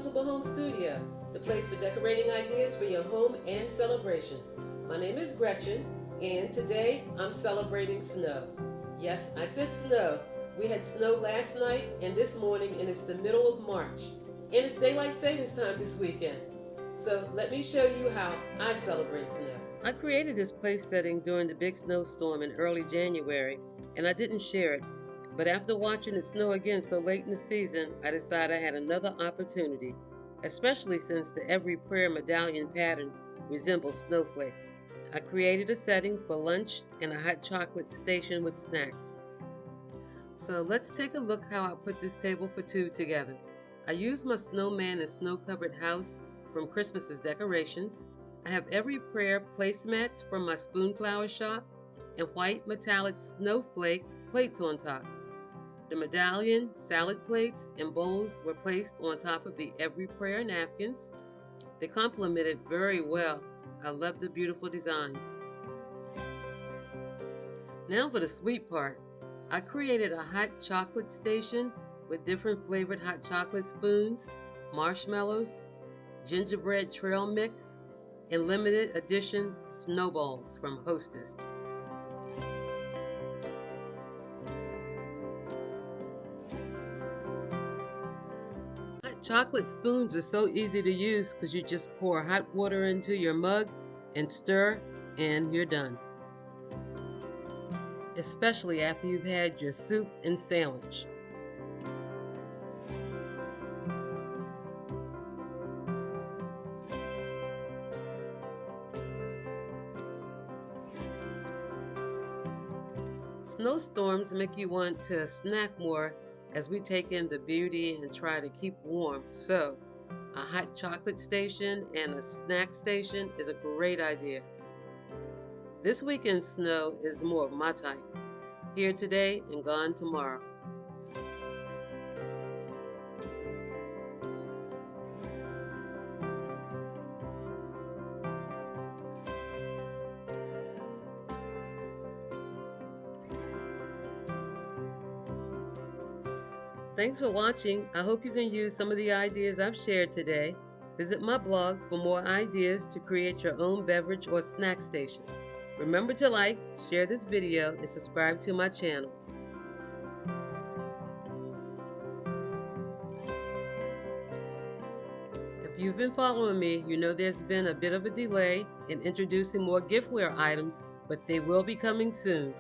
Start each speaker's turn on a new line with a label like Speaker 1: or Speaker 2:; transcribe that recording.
Speaker 1: Comfortable Home Studio, the place for decorating ideas for your home and celebrations. My name is Gretchen, and today I'm celebrating snow. Yes, I said snow. We had snow last night and this morning, and it's the middle of March. And it's daylight savings time this weekend. So let me show you how I celebrate snow. I created this place setting during the big snowstorm in early January, and I didn't share it. But after watching it snow again so late in the season, I decided I had another opportunity, especially since the Every Prayer medallion pattern resembles snowflakes. I created a setting for lunch and a hot chocolate station with snacks. So let's take a look how I put this table for two together. I used my snowman and snow-covered house from Christmas's decorations. I have Every Prayer placemats from my Spoonflower shop and white metallic snowflake plates on top. The medallion, salad plates, and bowls were placed on top of the Every Prayer napkins. They complemented very well. I love the beautiful designs. Now for the sweet part. I created a hot chocolate station with different flavored hot chocolate spoons, marshmallows, gingerbread trail mix, and limited edition snowballs from Hostess. Hot chocolate spoons are so easy to use because you just pour hot water into your mug and stir, and you're done. Especially after you've had your soup and sandwich. Snowstorms make you want to snack more as we take in the beauty and try to keep warm. So, a hot chocolate station and a snack station is a great idea. This weekend's snow is more of my type. Here today and gone tomorrow. Thanks for watching. I hope you can use some of the ideas I've shared today. Visit my blog for more ideas to create your own beverage or snack station. Remember to like, share this video, and subscribe to my channel. If you've been following me, you know there's been a bit of a delay in introducing more giftware items, but they will be coming soon.